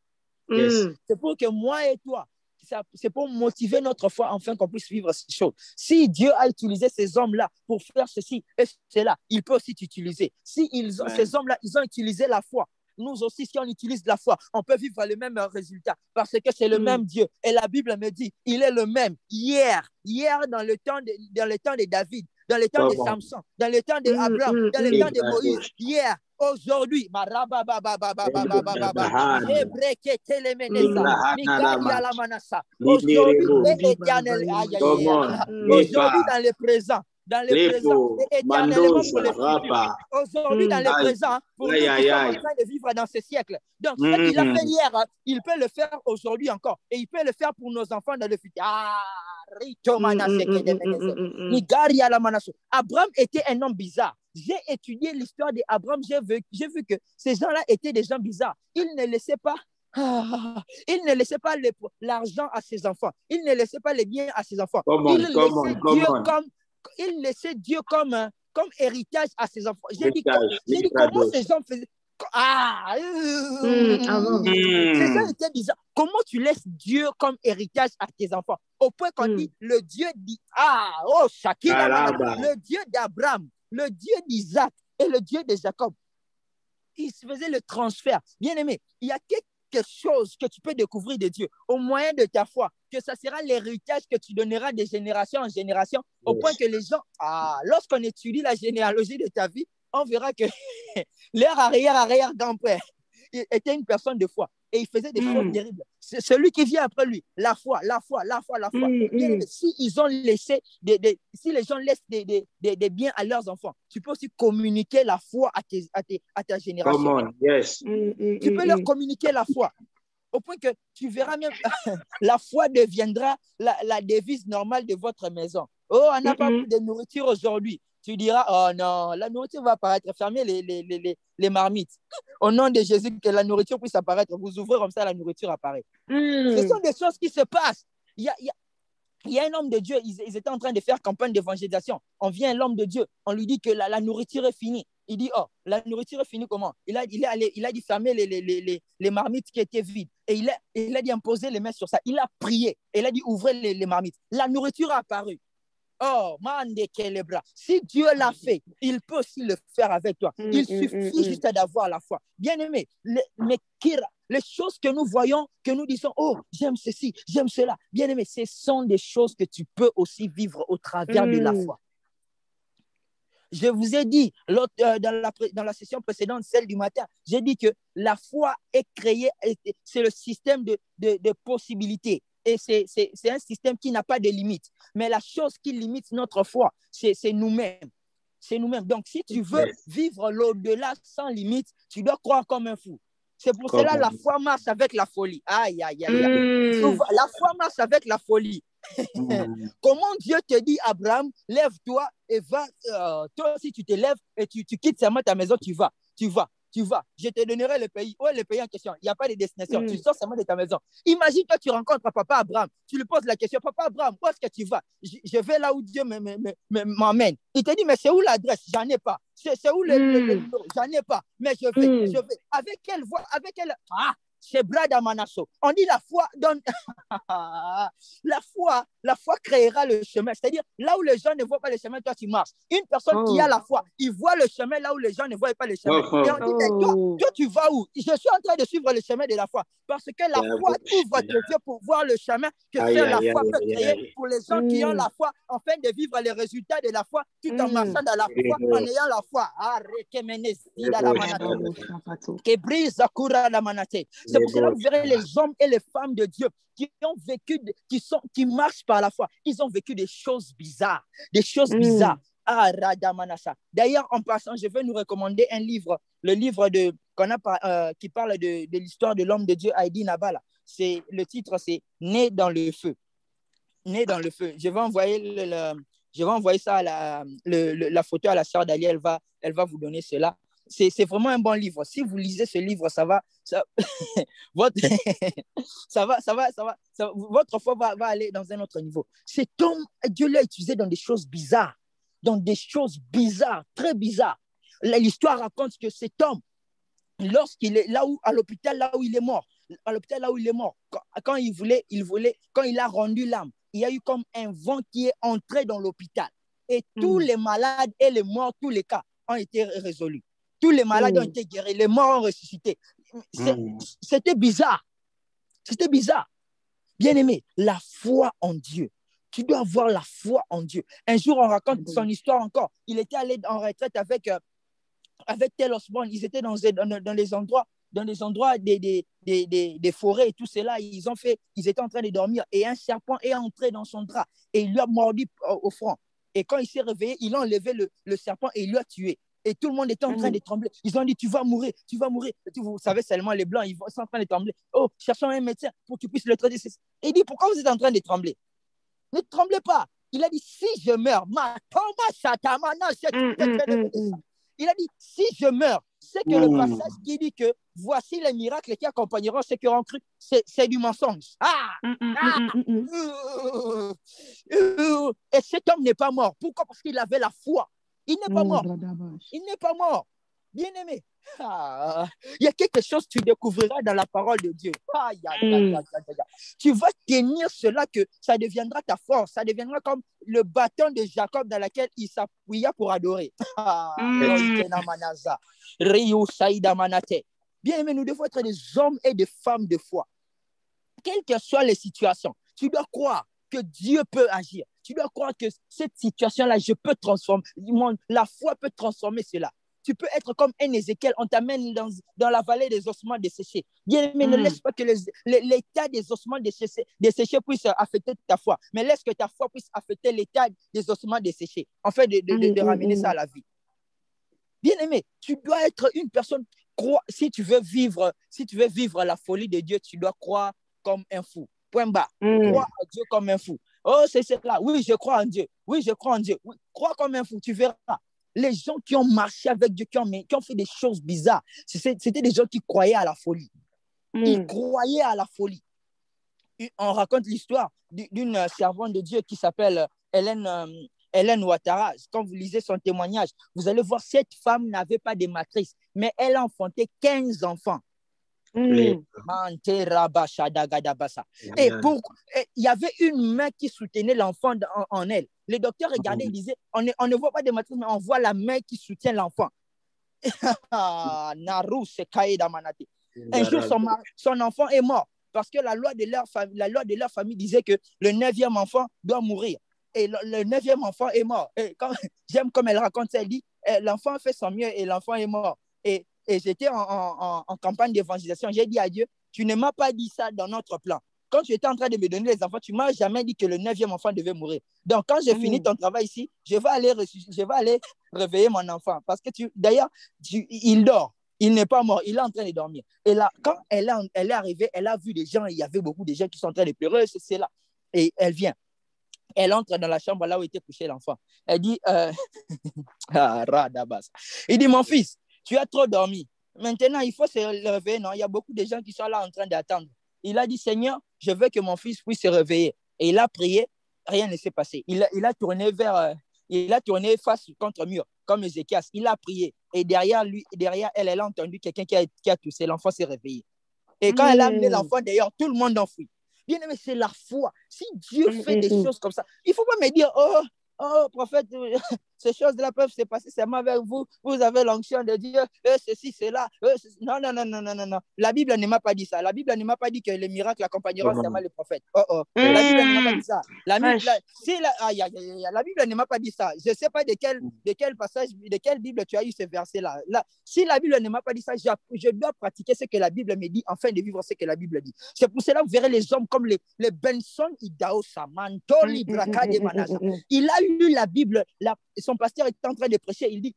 C'est pour que moi et toi, c'est pour motiver notre foi afin qu'on puisse vivre ces choses. Si Dieu a utilisé ces hommes-là pour faire ceci et cela, il peut aussi t'utiliser. Si ces hommes-là, ils ont utilisé la foi, nous aussi, si on utilise la foi, on peut vivre le même résultat parce que c'est le même Dieu. Et la Bible me dit, il est le même hier dans le temps de David, dans le temps de Samson, dans le temps d'Abraham, dans le temps de Moïse, hier, aujourd'hui, aujourd'hui, l'éternel, aujourd'hui dans le présent, dans le présent et éternellement pour le futur. Aujourd'hui, dans le présent, pour nous qui sommes en train de vivre dans ce siècle. Donc, ce qu'il a fait hier, il peut le faire aujourd'hui encore. Et il peut le faire pour nos enfants dans le futur. Abraham était un homme bizarre. J'ai étudié l'histoire d'Abraham. J'ai vu que ces gens-là étaient des gens bizarres. Ils ne laissaient pas l'argent à ses enfants. Il ne laissait pas les biens à ses enfants. Il laissait Dieu comme héritage à ses enfants. J'ai dit comment ces gens faisaient. Ces gens étaient bizarres. Comment tu laisses Dieu comme héritage à tes enfants? Au point qu'on dit le Dieu le Dieu d'Abraham, le Dieu d'Isaac et le Dieu de Jacob. Il se faisait le transfert. Bien aimé, il y a quelque chose que tu peux découvrir de Dieu au moyen de ta foi, que ça sera l'héritage que tu donneras de génération en génération, au point que les gens, lorsqu'on étudie la généalogie de ta vie, on verra que leur arrière-grand-père était une personne de foi et il faisait des choses terribles. C'est celui qui vient après lui, la foi. Si ils ont laissé si les gens laissent des biens à leurs enfants, tu peux aussi communiquer la foi à ta génération. Tu peux leur communiquer la foi au point que tu verras même la foi deviendra la devise normale de votre maison. Oh, on n'a pas de nourriture aujourd'hui. Tu diras, oh non, la nourriture va apparaître. Fermez les marmites. Au nom de Jésus, que la nourriture puisse apparaître. Vous ouvrez comme ça, la nourriture apparaît. Ce sont des choses qui se passent. Il y a un homme de Dieu, ils étaient en train de faire campagne d'évangélisation. On vient l'homme de Dieu, on lui dit que la nourriture est finie. Il dit, oh, la nourriture est finie comment? Il a dit fermer les marmites qui étaient vides. Et il a dit imposer les mains sur ça. Il a prié. Et il a dit ouvrez les marmites. La nourriture a apparu. Oh, bras. Si Dieu l'a fait, il peut aussi le faire avec toi. Il suffit juste d'avoir la foi. Bien-aimé, les choses que nous voyons, que nous disons, oh, j'aime ceci, j'aime cela. Bien-aimé, ce sont des choses que tu peux aussi vivre au travers de la foi. Je vous ai dit, dans la session précédente, celle du matin, j'ai dit que la foi est créée, c'est le système de possibilités. Et c'est un système qui n'a pas de limite. Mais la chose qui limite notre foi, c'est nous-mêmes. C'est nous-mêmes. Donc, si tu veux vivre l'au-delà sans limite, tu dois croire comme un fou. C'est pour cela la foi marche avec la folie. Aïe, aïe, aïe. La foi marche avec la folie. Comment Dieu te dit, Abraham, lève-toi et va. Toi aussi, tu te lèves et tu quittes seulement ta maison, tu vas. Je te donnerai le pays. Où est le pays en question? Il n'y a pas de destination. Tu sors seulement de ta maison. Imagine que tu rencontres papa Abraham. Tu lui poses la question, papa Abraham, où est-ce que tu vas? Je vais là où Dieu m'emmène. Il te dit, mais c'est où l'adresse? J'en ai pas. C'est où le numéro? J'en ai pas. Mais je vais. Avec quelle voix? Avec quelle... c'est Brada Manasso. On dit la foi donne. la foi créera le chemin. C'est-à-dire, là où les gens ne voient pas le chemin, toi, tu marches. Une personne qui a la foi, il voit le chemin là où les gens ne voient pas le chemin. Et on dit, mais toi, tu vas où? Je suis en train de suivre le chemin de la foi. Parce que la foi ouvre tes yeux pour voir le chemin que seule la foi peut créer pour les gens qui ont la foi, afin de vivre les résultats de la foi, tout en marchant dans la foi, en ayant la foi. C'est pour cela que vous verrez les hommes et les femmes de Dieu qui ont vécu, qui marchent par la foi. Ils ont vécu des choses bizarres. D'ailleurs, en passant, je vais nous recommander un livre, le livre qui parle de l'histoire de l'homme de Dieu, Heidi Nabala. Le titre, c'est Né dans le feu. Né dans le feu. Je vais envoyer ça la photo à la sœur d'Ali. Elle va vous donner cela. C'est vraiment un bon livre. Si vous lisez ce livre, votre foi va aller dans un autre niveau. Cet homme, Dieu l'a utilisé dans des choses bizarres, très bizarres. L'histoire raconte que cet homme, lorsqu'il est à l'hôpital, là où il est mort, quand il a rendu l'âme, il y a eu comme un vent qui est entré dans l'hôpital. Et tous les malades et les morts, tous les cas ont été résolus. Tous les malades ont été guéris, les morts ont ressuscité. C'était bizarre. Bien aimé, la foi en Dieu. Tu dois avoir la foi en Dieu. Un jour, on raconte son histoire encore. Il était allé en retraite avec Tel Osborne. Ils étaient dans les endroits des forêts et tout cela. Ils étaient en train de dormir et un serpent est entré dans son drap et il lui a mordu au front. Et quand il s'est réveillé, il a enlevé le serpent et il lui a tué. Et tout le monde était en train de trembler. Ils ont dit, tu vas mourir, tu vas mourir. Vous savez seulement, les Blancs, ils sont en train de trembler. Oh, cherchons un médecin pour qu'il puisse le traiter. Et il dit, pourquoi vous êtes en train de trembler? Ne tremblez pas. Il a dit, si je meurs, il a dit, si je meurs, c'est que le passage qui dit que voici les miracles qui accompagneront ceux qui auront cru, c'est du mensonge. Et cet homme n'est pas mort. Pourquoi? Parce qu'il avait la foi. Il n'est pas mort. Il n'est pas mort. Bien-aimé. Il y a quelque chose que tu découvriras dans la parole de Dieu. Tu vas tenir cela que ça deviendra ta force. Ça deviendra comme le bâton de Jacob dans lequel il s'appuya pour adorer. Bien-aimé, nous devons être des hommes et des femmes de foi. Quelles que soient les situations, tu dois croire que Dieu peut agir. Tu dois croire que cette situation-là, je peux transformer. La foi peut transformer cela. Tu peux être comme un Ézéchiel, on t'amène dans la vallée des ossements desséchés. Bien, mais ne laisse pas que l'état des ossements desséchés puisse affecter ta foi, mais laisse que ta foi puisse affecter l'état des ossements desséchés, en fait, de ramener ça à la vie. Bien-aimé, tu dois être une personne, si tu veux vivre la folie de Dieu, tu dois croire comme un fou. Point barre. Crois à Dieu comme un fou. Oh, c'est là. Oui, je crois en Dieu. Oui, je crois en Dieu. Oui, crois comme un fou, tu verras. Les gens qui ont marché avec Dieu, qui ont fait des choses bizarres, c'était des gens qui croyaient à la folie. Ils croyaient à la folie. On raconte l'histoire d'une servante de Dieu qui s'appelle Hélène Ouattara. Quand vous lisez son témoignage, vous allez voir, cette femme n'avait pas de matrice, mais elle a enfanté 15 enfants. Et il y avait une main qui soutenait l'enfant en elle. Le docteur regardait et disait, on ne voit pas de matrice, mais on voit la main qui soutient l'enfant. Un jour, son enfant est mort parce que la loi de leur famille disait que le 9e enfant doit mourir. Et le 9e enfant est mort. J'aime comme elle raconte ça, elle dit, l'enfant a fait son mieux et l'enfant est mort. Et j'étais en campagne d'évangélisation. J'ai dit à Dieu, tu ne m'as pas dit ça dans notre plan. Quand tu étais en train de me donner les enfants, tu ne m'as jamais dit que le 9e enfant devait mourir. Donc, quand j'ai fini ton travail ici, je vais aller réveiller mon enfant. Parce que d'ailleurs, il dort. Il n'est pas mort. Il est en train de dormir. Et là, quand elle est arrivée, elle a vu des gens. Il y avait beaucoup de gens qui sont en train de pleurer. C'est là. Et elle vient. Elle entre dans la chambre là où était couché l'enfant. Elle dit, il dit, mon fils, tu as trop dormi. Maintenant, il faut se réveiller. Non, il y a beaucoup de gens qui sont là en train d'attendre. Il a dit, Seigneur, je veux que mon fils puisse se réveiller. Et il a prié, rien ne s'est passé. Il a tourné face contre le mur, comme Ézéchias. Il a prié. Et derrière elle a entendu quelqu'un qui a toussé. L'enfant s'est réveillé. Et quand elle a amené l'enfant d'ailleurs, tout le monde enfuit. Bien aimé, c'est la foi. Si Dieu fait des choses comme ça, il ne faut pas me dire, oh, prophète, ces choses-là peuvent se passer seulement avec vous. Vous avez l'onction de Dieu, ceci, cela. Non. La Bible ne m'a pas dit ça. La Bible ne m'a pas dit que les miracles accompagneront seulement les prophètes. La Bible ne m'a pas dit ça. La Bible ne m'a pas dit ça. Je ne sais pas de quel passage, de quelle Bible tu as eu ce verset-là. Si la Bible ne m'a pas dit ça, je dois pratiquer ce que la Bible me dit afin de vivre ce que la Bible dit. C'est pour cela que vous verrez les hommes comme les Benson Idaosa, Mantori Brakade Manasa. Il a lu la Bible, son pasteur était en train de prêcher, il dit,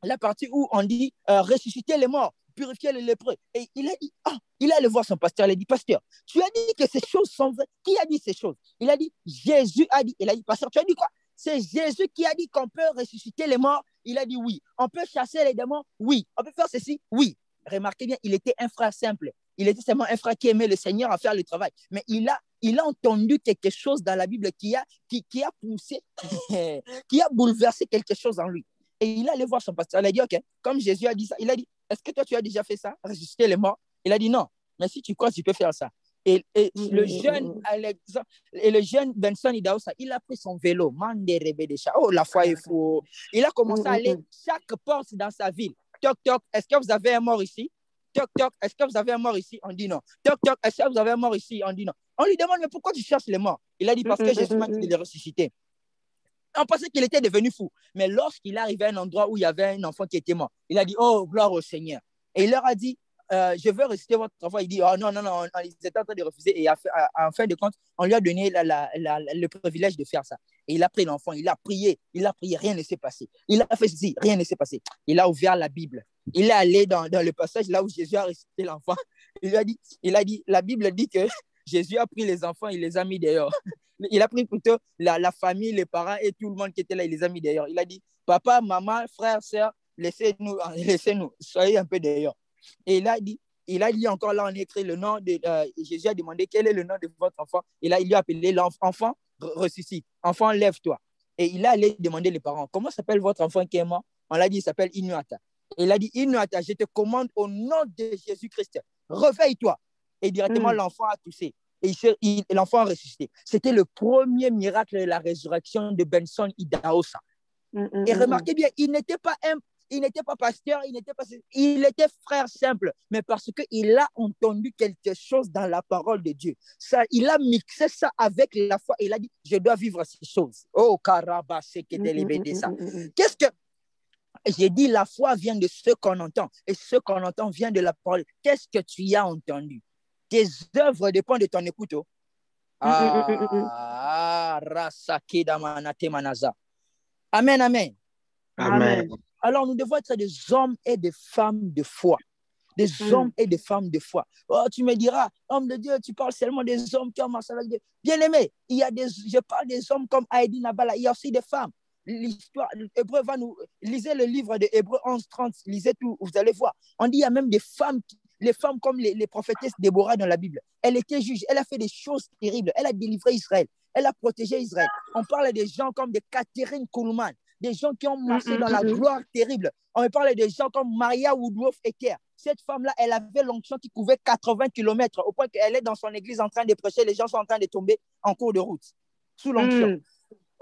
la partie où on dit ressusciter les morts, purifier les lépreux. Et il a dit, il est allé voir son pasteur, il a dit, pasteur, tu as dit que ces choses sont vraies. Qui a dit ces choses? Il a dit, Jésus a dit. Il a dit, pasteur, tu as dit quoi? C'est Jésus qui a dit qu'on peut ressusciter les morts. Il a dit oui. On peut chasser les démons? Oui. On peut faire ceci? Oui. Remarquez bien, il était un frère simple. Il était seulement un frère qui aimait le Seigneur à faire le travail. Mais il a entendu quelque chose dans la Bible qui a poussé, qui a bouleversé quelque chose en lui. Et il est allé voir son pasteur. Il a dit, OK, comme Jésus a dit ça, il a dit, est-ce que toi, tu as déjà fait ça, ressusciter les morts? Il a dit, non. Mais si tu crois, tu peux faire ça. Et le jeune Benson Idaosa, il a pris son vélo. Oh, la foi est fou. Il a commencé à aller chaque porte dans sa ville. Toc, toc, est-ce que vous avez un mort ici? Toc, toc, est-ce que vous avez un mort ici? On dit non. Toc, toc, est-ce que vous avez un mort ici? On dit non. On lui demande, mais pourquoi tu cherches les morts? Il a dit, parce que Jésus m'a dit de les ressusciter. On pensait qu'il était devenu fou. Mais lorsqu'il est arrivé à un endroit où il y avait un enfant qui était mort, il a dit, oh, gloire au Seigneur. Et il leur a dit, je veux ressusciter votre enfant. Il dit, oh non, non, non, ils étaient en train de refuser. Et en fin de compte, on lui a donné le privilège de faire ça. Et il a pris l'enfant, il a prié, rien ne s'est passé. Il a fait ceci, rien ne s'est passé. Il a ouvert la Bible. Il est allé dans le passage là où Jésus a ressuscité l'enfant. Il a dit, la Bible dit que Jésus a pris les enfants, il les a mis dehors. Il a pris plutôt la famille, les parents et tout le monde qui était là, il les a mis dehors. Il a dit, papa, maman, frère, sœur, laissez-nous, soyez un peu dehors. Et il a dit encore là, on écrit le nom de Jésus a demandé quel est le nom de votre enfant. Et là, il lui a appelé l'enfant, ressuscite. Enfant, lève-toi. Et il a allé demander les parents, comment s'appelle votre enfant qui est mort? On l'a dit, il s'appelle Inuata. Et il a dit, Inuata, je te commande au nom de Jésus-Christ, réveille-toi. Et directement, l'enfant a toussé. Et l'enfant a ressuscité. C'était le premier miracle de la résurrection de Benson Idahosa. Et remarquez bien, il n'était pas pasteur, il était frère simple, mais parce qu'il a entendu quelque chose dans la parole de Dieu. Ça, il a mixé ça avec la foi. Il a dit, je dois vivre ces choses. Oh, Karabase, ça. Qu'est-ce que j'ai dit? La foi vient de ce qu'on entend, et ce qu'on entend vient de la parole. Qu'est-ce que tu y as entendu? Tes œuvres dépendent de ton écoute. Amen, amen. Amen. Alors, nous devons être des hommes et des femmes de foi. Des hommes et des femmes de foi. Oh, tu me diras, homme de Dieu, tu parles seulement des hommes qui ont marché avec Dieu. Bien-aimé, je parle des hommes comme Heidi Nabala. Il y a aussi des femmes. L'histoire, Hébreu va nous... Lisez le livre de Hébreu 11:30, lisez tout, vous allez voir. On dit qu'il y a même des femmes, les femmes comme les prophétesses Déborah dans la Bible. Elle était juge, elle a fait des choses terribles. Elle a délivré Israël. Elle a protégé Israël. On parle des gens comme des Catherine Kuhlman, des gens qui ont marché dans la gloire terrible. On me parle des gens comme Maria Woodruff Ecker. Cette femme-là, elle avait l'onction qui couvrait 80 km au point qu'elle est dans son église en train de prêcher. Les gens sont en train de tomber en cours de route sous l'onction.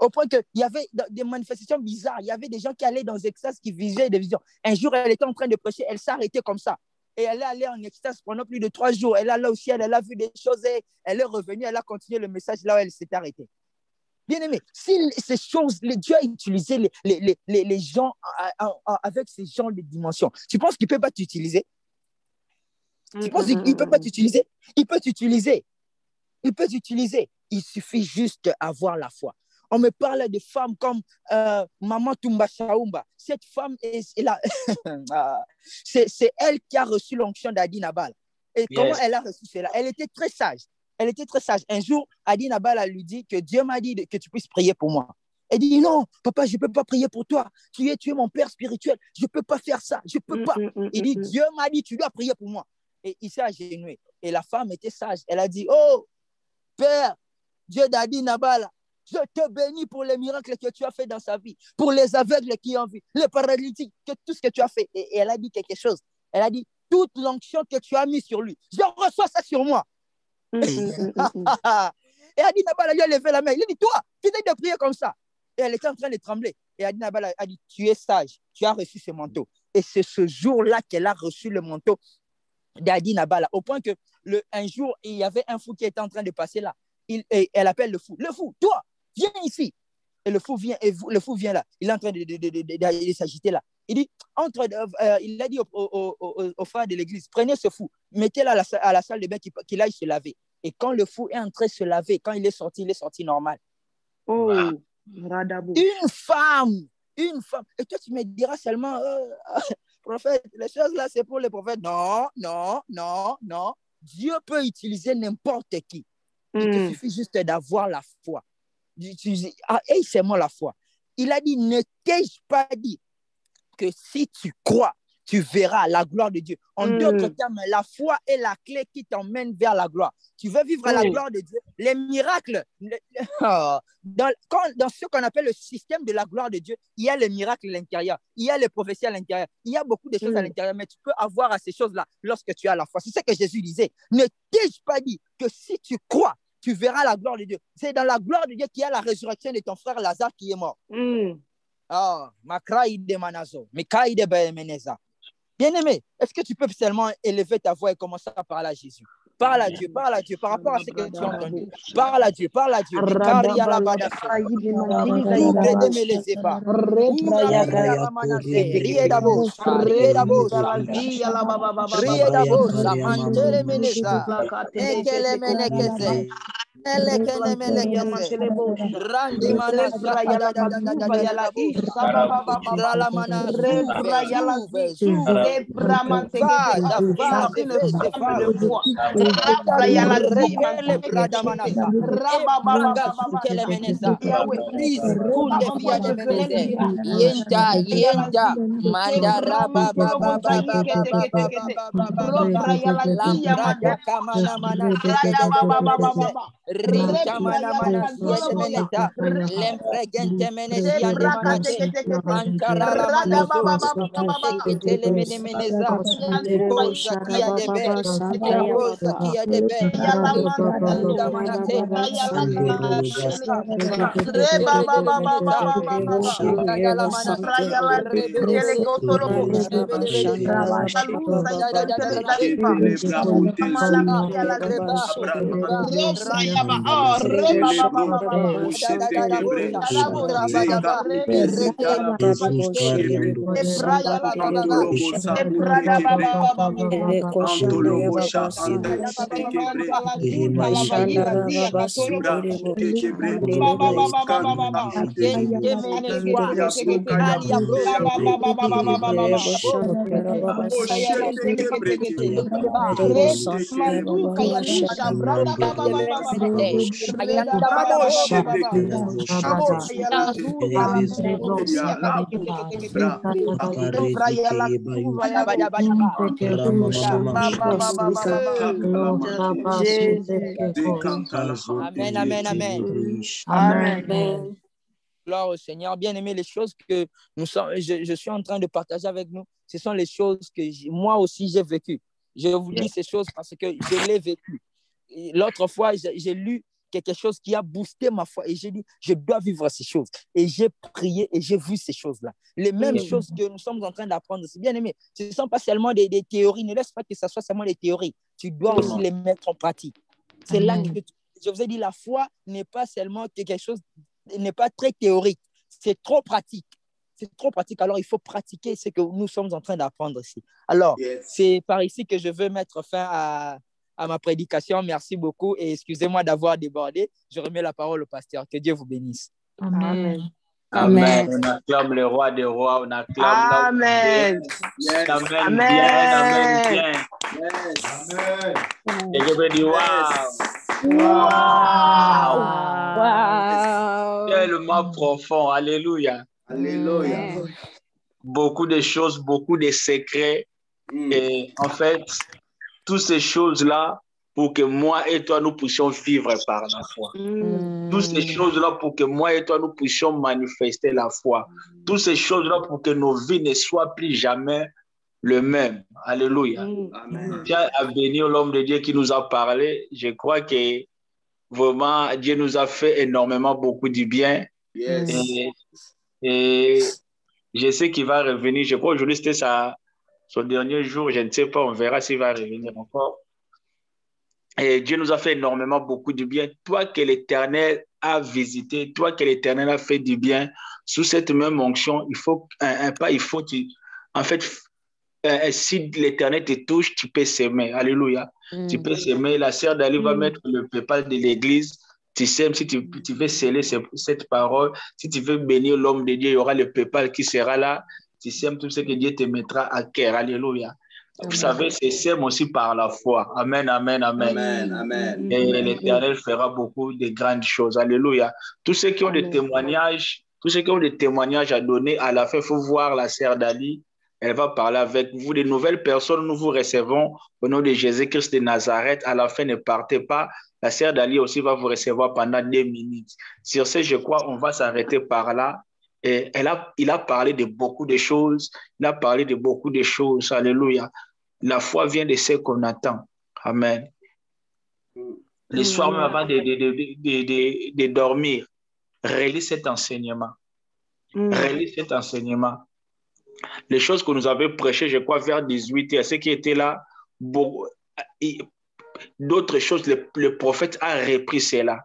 Au point qu'il y avait des manifestations bizarres. Il y avait des gens qui allaient dans les extases, qui visaient des visions. Un jour, elle était en train de prêcher. Elle s'est arrêtée comme ça. Et elle est allée en extase pendant plus de 3 jours. Elle est allée au ciel, elle a vu des choses. Et elle est revenue, elle a continué le message là où elle s'est arrêtée. Bien-aimé, si ces choses, Dieu a utilisé les gens avec ces genres de dimensions, tu penses qu'il ne peut pas t'utiliser? Tu penses qu'il ne peut pas t'utiliser? Il peut t'utiliser. Il peut t'utiliser. Il suffit juste d'avoir la foi. On me parle de femmes comme Maman Tumba Shaumba. Cette femme, c'est elle qui a reçu l'onction d'Adi Nabal. Et comment elle a reçu cela? Elle était très sage. Elle était très sage. Un jour, Adi Nabal lui dit que Dieu m'a dit que tu puisses prier pour moi. Elle dit, non, papa, je ne peux pas prier pour toi. Tu es mon père spirituel. Je ne peux pas faire ça. Je ne peux pas. Il dit, Dieu m'a dit, tu dois prier pour moi. Et il s'est agenouillé. Et la femme était sage. Elle a dit, oh, Père, Dieu d'Adi Nabal, je te bénis pour les miracles que tu as fait dans sa vie, pour les aveugles qui ont vu, les paralytiques, tout ce que tu as fait. Et elle a dit quelque chose. Elle a dit, toute l'onction que tu as mis sur lui, je reçois ça sur moi. Et Adi Nabal lui a levé la main. Il a dit, toi, tu t'es de prier comme ça. Et elle était en train de trembler. Et Adi Nabal a dit, tu es sage, tu as reçu ce manteau. Et c'est ce jour-là qu'elle a reçu le manteau d'Adi Nabal. Au point que un jour, il y avait un fou qui était en train de passer là. Elle appelle le fou. Le fou, toi, viens ici. Et le fou vient là. Il est en train de s'agiter là. Il dit, il a dit au frère de l'église, prenez ce fou, mettez-le à la salle de bain qu'il aille se laver. Et quand le fou est entré se laver, quand il est sorti normal. Oh, une femme. Et toi, tu me diras seulement, prophète, les choses là, c'est pour les prophètes. Non. Dieu peut utiliser n'importe qui. Il te suffit juste d'avoir la foi. Et c'est moi la foi. Il a dit, ne t'ai-je pas dit que si tu crois, tu verras la gloire de Dieu. En d'autres termes, la foi est la clé qui t'emmène vers la gloire. Tu veux vivre la gloire de Dieu. Les miracles, dans ce qu'on appelle le système de la gloire de Dieu, il y a les miracles à l'intérieur, il y a les prophéties à l'intérieur, il y a beaucoup de choses à l'intérieur, mais tu peux avoir à ces choses-là lorsque tu as la foi. C'est ce que Jésus disait. Ne t'ai-je pas dit que si tu crois, tu verras la gloire de Dieu. C'est dans la gloire de Dieu qu'il y a la résurrection de ton frère Lazare qui est mort. Bien-aimé, est-ce que tu peux seulement élever ta voix et commencer à parler à Jésus? Parle à Dieu par rapport à ce que tu as entendu. Parle à Dieu. Vikari alabadaso. Libre de me les ébats. Rieda mantele meneza. Ekele menekese. Randi mana sakada da Rintamana mana siete meneta, lempregente menesia de manate, antarala manazo, eketele meneza, koza kia debe, koza kia debe, anda manate, ekadala manate, Amen. Gloire au Seigneur. Bien aimé, les choses que je suis en train de partager avec nous, ce sont les choses que moi aussi j'ai vécues. Je vous dis ces choses parce que je l'ai vécu. L'autre fois, j'ai lu quelque chose qui a boosté ma foi et j'ai dit, je dois vivre ces choses. Et j'ai prié et j'ai vu ces choses-là. Les mêmes choses que nous sommes en train d'apprendre. C'est bien aimé. Ce ne sont pas seulement des théories. Ne laisse pas que ce soit seulement des théories. Tu dois aussi les mettre en pratique. C'est là que je vous ai dit, la foi n'est pas seulement quelque chose, n'est pas très théorique. C'est trop pratique. C'est trop pratique. Alors, il faut pratiquer ce que nous sommes en train d'apprendre ici. Alors, c'est par ici que je veux mettre fin à ma prédication. Merci beaucoup et excusez-moi d'avoir débordé. Je remets la parole au pasteur. Que Dieu vous bénisse. Amen. Amen. On acclame le roi des rois. On acclame. Amen. Amen. Amen. Bien. Amen. Et je veux dire, Wow. Tellement profond. Alléluia. Alléluia. Beaucoup de choses, beaucoup de secrets. Et en fait, toutes ces choses-là, pour que moi et toi, nous puissions vivre par la foi. Toutes ces choses-là, pour que moi et toi, nous puissions manifester la foi. Toutes ces choses-là, pour que nos vies ne soient plus jamais le même. Alléluia. Amen. Tiens à bénir l'homme de Dieu qui nous a parlé. Je crois que vraiment, Dieu nous a fait énormément beaucoup du bien. Yes. Et je sais qu'il va revenir. Je crois aujourd'hui, c'était son dernier jour. Je ne sais pas, on verra s'il va revenir encore. Et Dieu nous a fait énormément beaucoup du bien. Toi que l'Éternel a visité, toi que l'Éternel a fait du bien, sous cette même onction, il faut en fait, si l'Éternel te touche, tu peux s'aimer. Alléluia. Tu peux s'aimer. La sœur Dali va mettre le PayPal de l'église. Tu sèmes, si tu veux sceller cette parole, si tu veux bénir l'homme de Dieu, il y aura le PayPal qui sera là. Tu sèmes tout ce que Dieu te mettra à cœur. Alléluia. Vous savez, c'est sème aussi par la foi. Amen, amen, amen. Amen, amen. Et l'Éternel fera beaucoup de grandes choses. Alléluia. Tous ceux qui ont des témoignages, à donner, à la fin, il faut voir la sœur Dali. Elle va parler avec vous. De nouvelles personnes, nous vous recevons au nom de Jésus-Christ de Nazareth. À la fin, ne partez pas. La sœur Dali aussi va vous recevoir pendant 2 minutes. Sur ce, je crois, on va s'arrêter par là. Et il a parlé de beaucoup de choses. Il a parlé de beaucoup de choses. Alléluia. La foi vient de ce qu'on attend. Amen. Le soir même avant de dormir, relis cet enseignement. Relis cet enseignement. Les choses que nous avions prêchées, je crois, vers 18h, ceux qui étaient là, d'autres choses, le prophète a repris cela.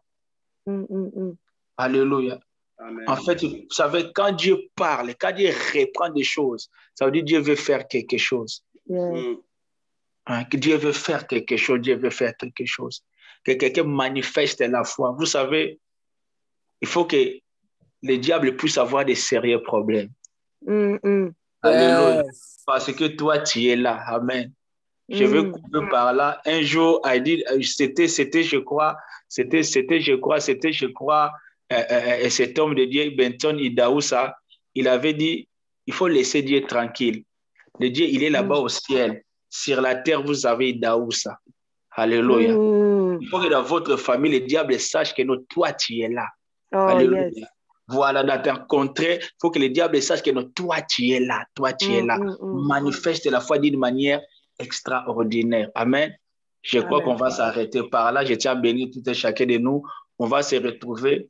Alléluia. Amen. En fait, vous savez, quand Dieu parle, quand Dieu reprend des choses, ça veut dire que Dieu veut faire quelque chose. Que Dieu veut faire quelque chose, Dieu veut faire quelque chose. Que quelqu'un manifeste la foi. Vous savez, il faut que le diable puisse avoir des sérieux problèmes. Alléluia. Parce que toi, tu es là. Amen. Je veux couper par là. Un jour, c'était, je crois, cet homme de Dieu, Benton Idaoussa, il avait dit, il faut laisser Dieu tranquille. Le Dieu, il est là-bas au ciel. Sur la terre, vous avez Idaoussa. Alléluia. Il faut que dans votre famille, le diable sache que non, toi, tu es là. Alléluia. Yes. Voilà, dans ta contrée, il faut que le diable sache que non, toi, tu es là. Toi, tu es là. Manifeste la foi d'une manière extraordinaire. Amen. Je crois qu'on va s'arrêter par là. Je tiens à bénir tout et chacun de nous. On va se retrouver.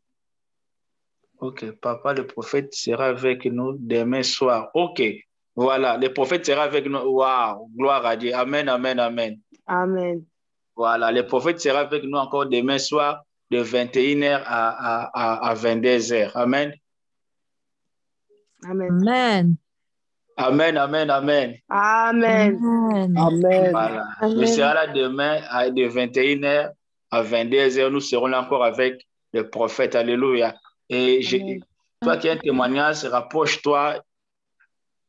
Ok, papa, le prophète sera avec nous demain soir. Ok, voilà, le prophète sera avec nous. Waouh, gloire à Dieu. Amen, amen, amen. Amen. Voilà, le prophète sera avec nous encore demain soir de 21h à 22h. Amen. Amen. Amen, amen, amen. Amen. Amen. Voilà. Je serai là demain de 21h à 22h. Nous serons là encore avec le prophète. Alléluia. Et toi qui as un témoignage, rapproche-toi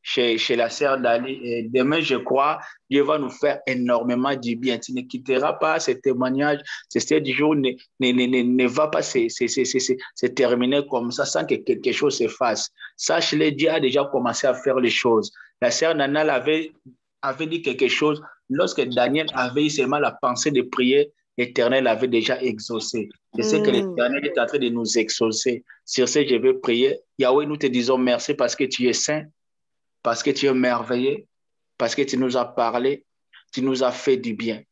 chez la sœur Dali. Et demain, je crois, Dieu va nous faire énormément du bien. Tu ne quitteras pas ce témoignage. Ce jour ne va pas se terminer comme ça sans que quelque chose se fasse. Sache-le, Dieu a déjà commencé à faire les choses. La sœur Nana avait dit quelque chose. Lorsque Daniel avait eu seulement la pensée de prier, l'Éternel avait déjà exaucé. Je sais que l'Éternel est en train de nous exaucer. Sur ce, je vais prier. Yahweh, nous te disons merci parce que tu es saint, parce que tu es merveilleux, parce que tu nous as parlé, tu nous as fait du bien.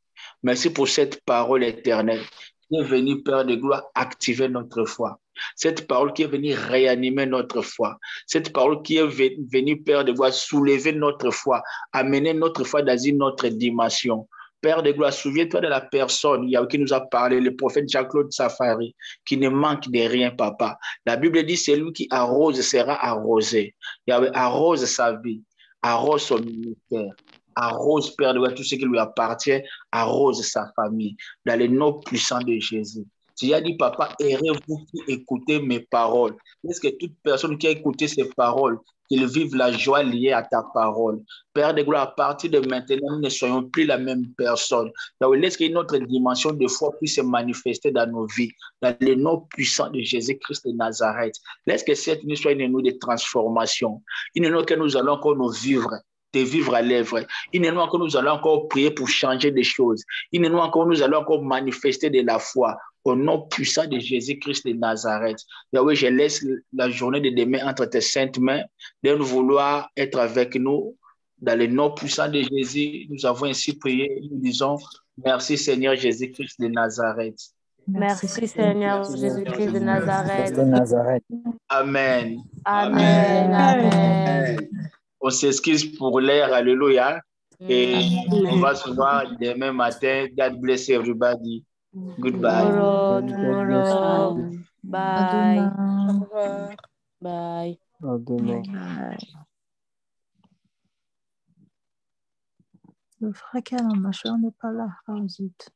Merci pour cette parole éternelle qui est venue, Père de gloire, activer notre foi. Cette parole qui est venue réanimer notre foi. Cette parole qui est venue, Père de gloire, soulever notre foi, amener notre foi dans une autre dimension. Père de gloire, souviens-toi de la personne qui nous a parlé, le prophète Jean-Claude Safari, qui ne manque de rien, papa. La Bible dit, c'est lui qui arrose sera arrosé. Yahweh arrose sa vie, arrose son ministère, arrose, Père de gloire, tout ce qui lui appartient, arrose sa famille, dans le nom puissant de Jésus. Tu as dit, papa, errez-vous qui écoutez mes paroles. Est-ce que toute personne qui a écouté ces paroles, qu'ils vivent la joie liée à ta parole. Père de gloire, à partir de maintenant, nous ne soyons plus la même personne. Donc, laisse qu'une autre dimension de foi puisse se manifester dans nos vies, dans le nom puissant de Jésus-Christ de Nazareth. Laisse que cette nuit soit une nuit de transformation. Une nuit que nous allons encore nous vivre, de vivre à l'œuvre. Une nuit que nous allons encore prier pour changer des choses. Une nuit que nous allons encore manifester de la foi. Au nom puissant de Jésus-Christ de Nazareth. Yahweh, je laisse la journée de demain entre tes saintes mains, de nous vouloir être avec nous. Dans le nom puissant de Jésus, nous avons ainsi prié. Nous disons, merci Seigneur Jésus-Christ de Nazareth. Merci Seigneur Jésus-Christ de Nazareth. Amen. Amen. Amen. On s'excuse pour l'air, alléluia. Et on va se voir demain matin. God bless everybody. Goodbye. Tomorrow. Bye. Bye. Le frère Canon, ma chère n'est pas là. Ah, zut.